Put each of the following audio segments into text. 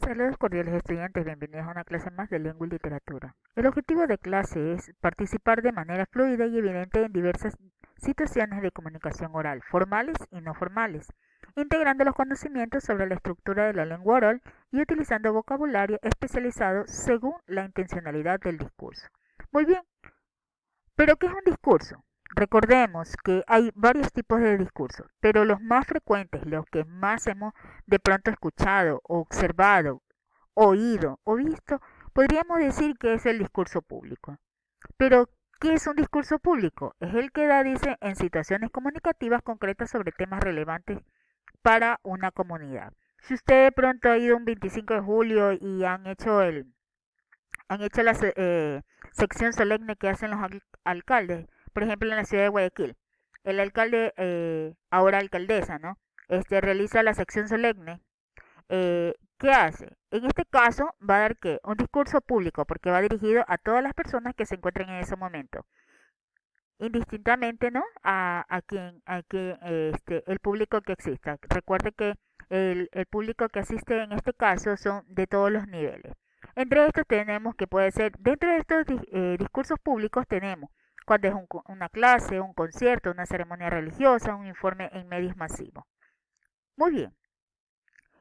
Saludos cordiales estudiantes, bienvenidos a una clase más de lengua y literatura. El objetivo de clase es participar de manera fluida y evidente en diversas situaciones de comunicación oral, formales y no formales, integrando los conocimientos sobre la estructura de la lengua oral y utilizando vocabulario especializado según la intencionalidad del discurso. Muy bien, pero ¿qué es un discurso? Recordemos que hay varios tipos de discursos, pero los más frecuentes, los que más hemos de pronto escuchado, observado, oído o visto, podríamos decir que es el discurso público. Pero, ¿qué es un discurso público? Es el que da, dice, en situaciones comunicativas concretas sobre temas relevantes para una comunidad. Si usted de pronto ha ido un 25 de julio y han hecho la sección solemne que hacen los alcaldes, por ejemplo en la ciudad de Guayaquil, el alcalde, ahora alcaldesa, ¿no? Realiza la sección solemne. ¿Qué hace? En este caso va a dar ¿qué? Un discurso público porque va dirigido a todas las personas que se encuentren en ese momento, indistintamente, ¿no? El público que exista. Recuerde que el público que asiste en este caso son de todos los niveles. Entre estos tenemos que puede ser, dentro de estos discursos públicos tenemos cuando es una clase, un concierto, una ceremonia religiosa, un informe en medios masivos. Muy bien.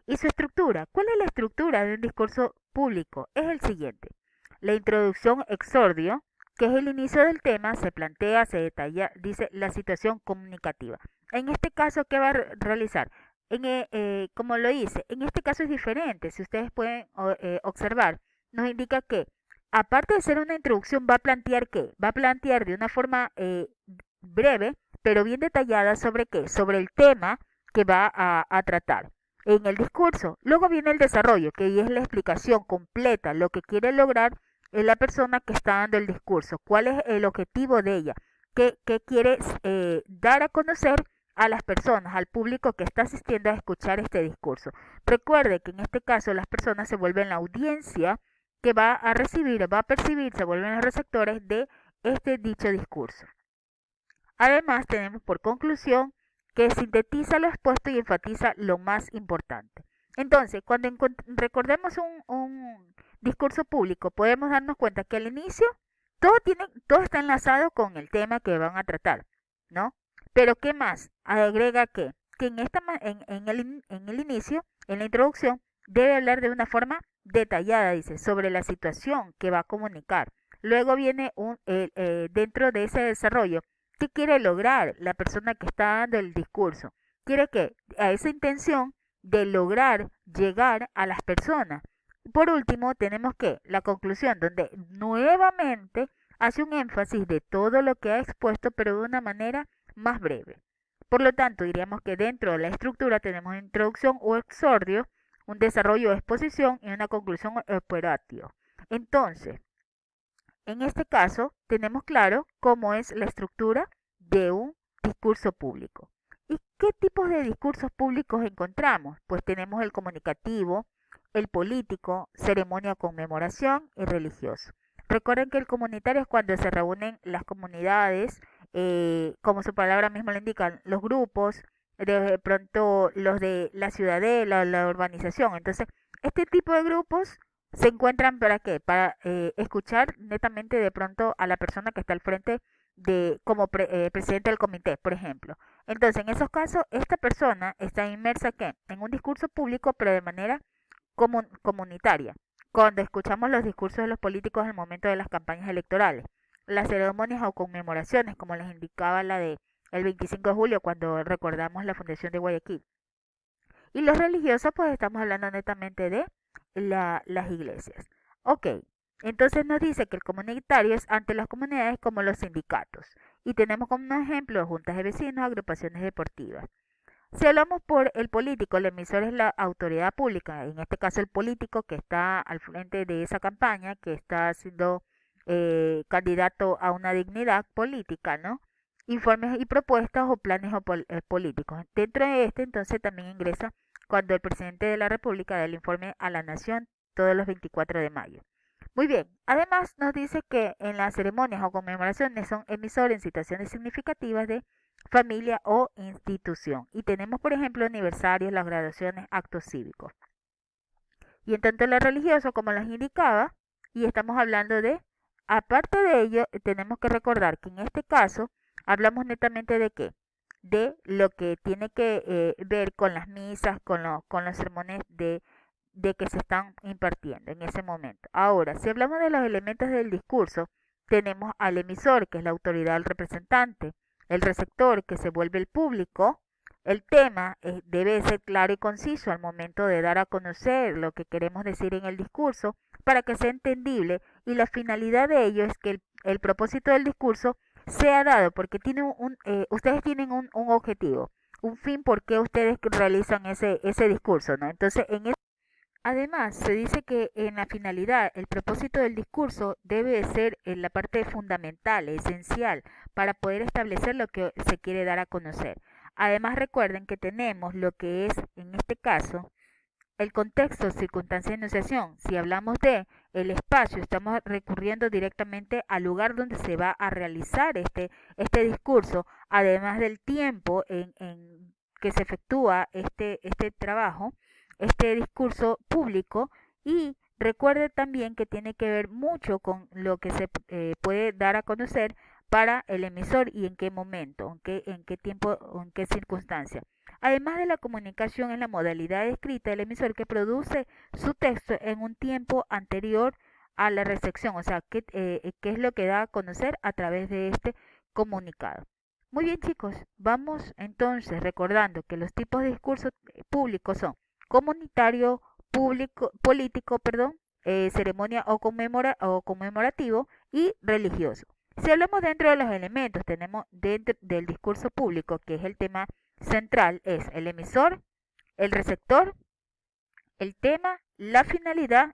¿Y su estructura? ¿Cuál es la estructura de un discurso público? Es el siguiente. La introducción exordio, que es el inicio del tema, se plantea, se detalla, dice la situación comunicativa. En este caso, ¿qué va a realizar? Como lo hice, en este caso es diferente. Si ustedes pueden observar, nos indica que, aparte de ser una introducción, va a plantear qué? Va a plantear de una forma breve, pero bien detallada sobre qué? Sobre el tema que va a tratar en el discurso. Luego viene el desarrollo, que es la explicación completa, lo que quiere lograr la persona que está dando el discurso, cuál es el objetivo de ella, qué quiere dar a conocer a las personas, al público que está asistiendo a escuchar este discurso. Recuerde que en este caso las personas se vuelven la audiencia que va a recibir, va a percibir, se vuelven los receptores de este dicho discurso. Además, tenemos por conclusión que sintetiza lo expuesto y enfatiza lo más importante. Entonces, cuando recordemos un discurso público, podemos darnos cuenta que al inicio todo está enlazado con el tema que van a tratar, ¿no? Pero ¿qué más? Agrega que en el inicio, en la introducción, debe hablar de una forma detallada, dice, sobre la situación que va a comunicar. Luego viene dentro de ese desarrollo. ¿Qué quiere lograr la persona que está dando el discurso? Quiere que a esa intención de lograr llegar a las personas. Por último, tenemos que la conclusión, donde nuevamente hace un énfasis de todo lo que ha expuesto, pero de una manera más breve. Por lo tanto, diríamos que dentro de la estructura tenemos introducción o exordio, un desarrollo o exposición y una conclusión operativa. Entonces, en este caso, tenemos claro cómo es la estructura de un discurso público. ¿Y qué tipos de discursos públicos encontramos? Pues tenemos el comunicativo, el político, ceremonia o conmemoración y religioso. Recuerden que el comunitario es cuando se reúnen las comunidades, como su palabra mismo lo indica, los grupos, de pronto los de la ciudadela, la urbanización. Entonces, este tipo de grupos se encuentran para qué? Para escuchar netamente de pronto a la persona que está al frente de como presidente del comité, por ejemplo. Entonces, en esos casos, esta persona está inmersa ¿qué? En un discurso público, pero de manera comunitaria. Cuando escuchamos los discursos de los políticos al momento de las campañas electorales, las ceremonias o conmemoraciones, como les indicaba la de el 25 de julio, cuando recordamos la fundación de Guayaquil. Y los religiosos, pues estamos hablando netamente de las iglesias. Ok, entonces nos dice que el comunitario es ante las comunidades como los sindicatos. Y tenemos como ejemplo juntas de vecinos, agrupaciones deportivas. Si hablamos por el político, el emisor es la autoridad pública, en este caso el político que está al frente de esa campaña, que está siendo candidato a una dignidad política, ¿no? Informes y propuestas o planes políticos. Dentro de este entonces también ingresa cuando el presidente de la República da el informe a la nación todos los 24 de mayo. Muy bien, además nos dice que en las ceremonias o conmemoraciones son emisores en situaciones significativas de familia o institución. Y tenemos, por ejemplo, aniversarios, las graduaciones, actos cívicos. Y en tanto lo religioso, como les indicaba, y estamos hablando de, aparte de ello, tenemos que recordar que en este caso hablamos netamente de qué, de lo que tiene que ver con las misas, con los sermones de que se están impartiendo en ese momento. Ahora, si hablamos de los elementos del discurso, tenemos al emisor, que es la autoridad del representante, el receptor, que se vuelve el público. El tema debe ser claro y conciso al momento de dar a conocer lo que queremos decir en el discurso para que sea entendible, y la finalidad de ello es que el propósito del discurso sea dado porque ustedes tienen un objetivo, un fin por qué ustedes realizan ese discurso, ¿no? Entonces, además, se dice que en la finalidad, el propósito del discurso debe de ser en la parte fundamental, esencial, para poder establecer lo que se quiere dar a conocer. Además, recuerden que tenemos lo que es, en este caso, el contexto, circunstancia de enunciación. Si hablamos de el espacio, estamos recurriendo directamente al lugar donde se va a realizar este discurso, además del tiempo en que se efectúa este trabajo, este discurso público. Y recuerde también que tiene que ver mucho con lo que se puede dar a conocer para el emisor y en qué momento, en qué tiempo o en qué circunstancia. Además de la comunicación en la modalidad escrita, el emisor que produce su texto en un tiempo anterior a la recepción, o sea, qué es lo que da a conocer a través de este comunicado. Muy bien, chicos, vamos entonces recordando que los tipos de discursos públicos son comunitario, público, político, perdón, ceremonia o conmemorativo y religioso. Si hablamos dentro de los elementos, tenemos dentro del discurso público, que es el tema central, es el emisor, el receptor, el tema, la finalidad,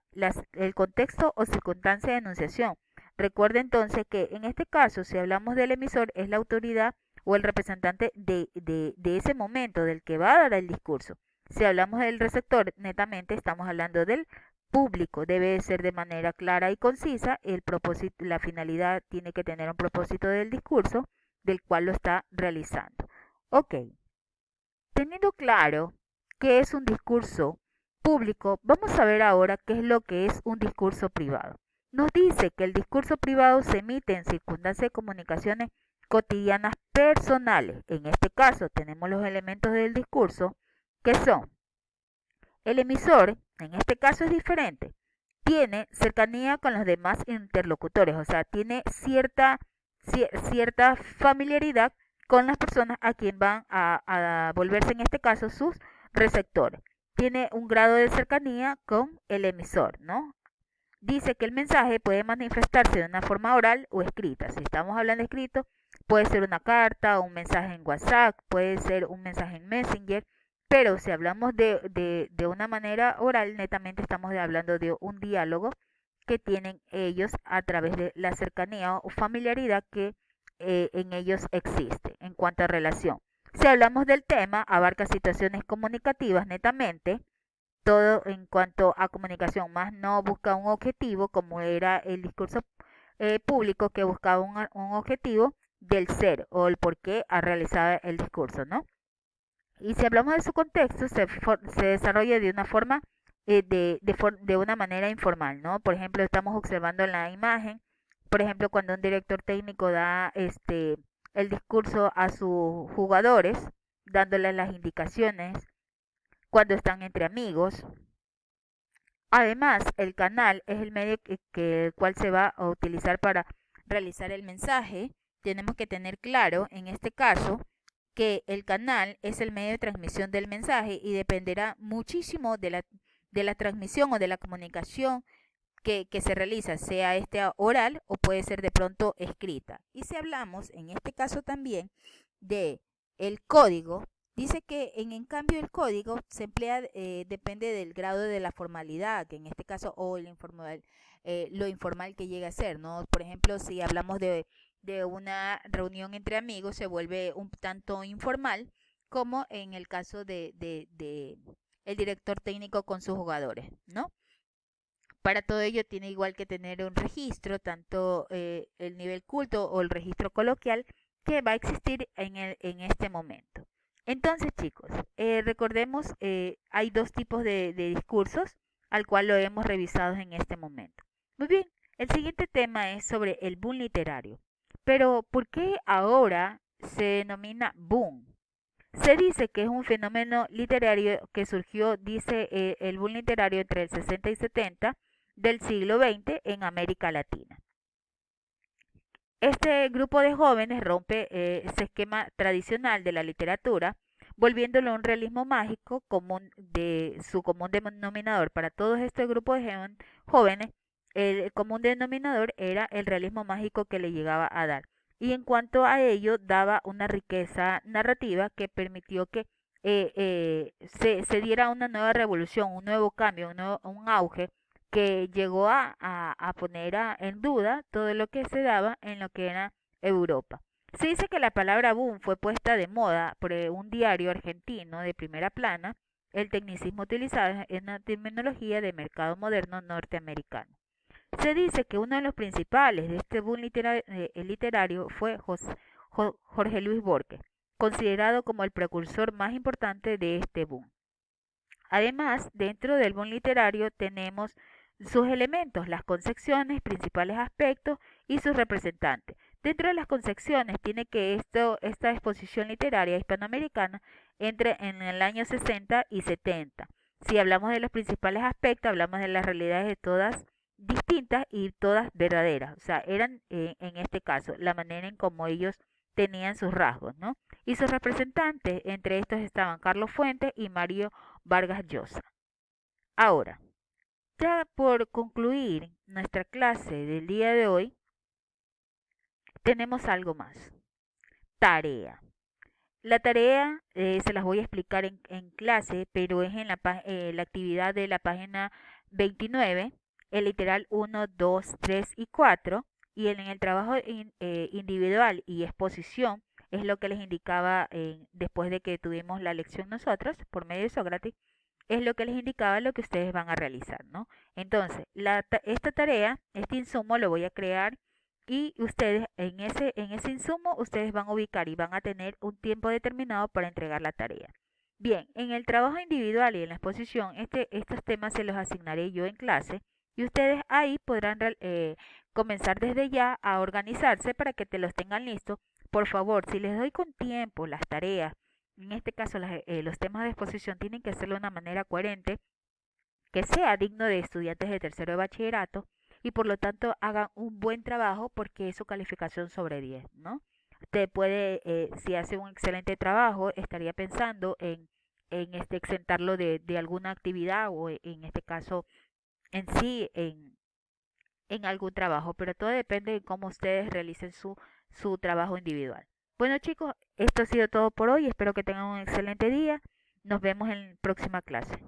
el contexto o circunstancia de enunciación. Recuerde entonces que en este caso, si hablamos del emisor, es la autoridad o el representante de ese momento, del que va a dar el discurso. Si hablamos del receptor, netamente estamos hablando del público. Debe ser de manera clara y concisa. El propósito, la finalidad tiene que tener un propósito del discurso del cual lo está realizando. Ok, teniendo claro qué es un discurso público, vamos a ver ahora qué es lo que es un discurso privado. Nos dice que el discurso privado se emite en circunstancias de comunicaciones cotidianas personales. En este caso tenemos los elementos del discurso que son el emisor, en este caso es diferente, tiene cercanía con los demás interlocutores, o sea, tiene cierta familiaridad con las personas a quien van a volverse en este caso sus receptores. Tiene un grado de cercanía con el emisor, ¿no? Dice que el mensaje puede manifestarse de una forma oral o escrita. Si estamos hablando de escrito, puede ser una carta, un mensaje en WhatsApp, puede ser un mensaje en Messenger, pero si hablamos de una manera oral, netamente estamos hablando de un diálogo que tienen ellos a través de la cercanía o familiaridad que en ellos existe en cuanto a relación. Si hablamos del tema, abarca situaciones comunicativas netamente, todo en cuanto a comunicación, más no busca un objetivo como era el discurso público que buscaba un objetivo del ser o el por qué ha realizado el discurso, ¿no? Y si hablamos de su contexto, se desarrolla de una forma, de una manera informal, ¿no? Por ejemplo, estamos observando en la imagen, por ejemplo, cuando un director técnico da el discurso a sus jugadores, dándoles las indicaciones, cuando están entre amigos. Además, el canal es el medio el cual se va a utilizar para realizar el mensaje. Tenemos que tener claro, en este caso, que el canal es el medio de transmisión del mensaje y dependerá muchísimo de la transmisión o de la comunicación que se realiza, sea oral o puede ser de pronto escrita. Y si hablamos, en este caso también, de el código, dice que en cambio el código se emplea, depende del grado de la formalidad, que en este caso, o el informal, lo informal que llega a ser, ¿no? Por ejemplo, si hablamos de una reunión entre amigos, se vuelve un tanto informal, como en el caso de el director técnico con sus jugadores, ¿no? Para todo ello tiene igual que tener un registro, tanto el nivel culto o el registro coloquial que va a existir en este momento. Entonces, chicos, recordemos, hay dos tipos de discursos. al cual lo hemos revisado en este momento. Muy bien, el siguiente tema es sobre el boom literario. Pero, ¿por qué ahora se denomina boom? Se dice que es un fenómeno literario que surgió, dice el boom literario entre el 60 y 70 del siglo XX en América Latina. Este grupo de jóvenes rompe ese esquema tradicional de la literatura, volviéndolo un realismo mágico común de su común denominador para todos estos grupos de jóvenes. El común denominador era el realismo mágico que le llegaba a dar. Y en cuanto a ello, daba una riqueza narrativa que permitió que se diera una nueva revolución, un nuevo cambio, un auge que llegó a poner en duda todo lo que se daba en lo que era Europa. Se dice que la palabra boom fue puesta de moda por un diario argentino de primera plana, el tecnicismo utilizado en la terminología de mercado moderno norteamericano. Se dice que uno de los principales de este boom literario fue Jorge Luis Borges, considerado como el precursor más importante de este boom. Además, dentro del boom literario tenemos sus elementos, las concepciones, principales aspectos y sus representantes. Dentro de las concepciones tiene que esta exposición literaria hispanoamericana entre en el año 60 y 70. Si hablamos de los principales aspectos, hablamos de las realidades de todas distintas y todas verdaderas. O sea, eran en este caso la manera en cómo ellos tenían sus rasgos, ¿no? Y sus representantes, entre estos estaban Carlos Fuentes y Mario Vargas Llosa. Ahora, ya por concluir nuestra clase del día de hoy, tenemos algo más. Tarea. La tarea se las voy a explicar en clase, pero es en la actividad de la página 29, el literal 1, 2, 3 y 4, y en el trabajo individual y exposición es lo que les indicaba después de que tuvimos la lección nosotros por medio de Sócrates, es lo que les indicaba lo que ustedes van a realizar, ¿no? Entonces, esta tarea, este insumo lo voy a crear y ustedes en ese insumo ustedes van a ubicar y van a tener un tiempo determinado para entregar la tarea. Bien, en el trabajo individual y en la exposición, estos temas se los asignaré yo en clase y ustedes ahí podrán comenzar desde ya a organizarse para que te los tengan listos. Por favor, si les doy con tiempo las tareas, en este caso los temas de exposición tienen que hacerlo de una manera coherente, que sea digno de estudiantes de tercero de bachillerato y por lo tanto hagan un buen trabajo porque es su calificación sobre 10, ¿no? Usted puede, si hace un excelente trabajo, estaría pensando en exentarlo de alguna actividad o en este caso en sí, en algún trabajo, pero todo depende de cómo ustedes realicen su trabajo individual. Bueno chicos, esto ha sido todo por hoy, espero que tengan un excelente día, nos vemos en la próxima clase.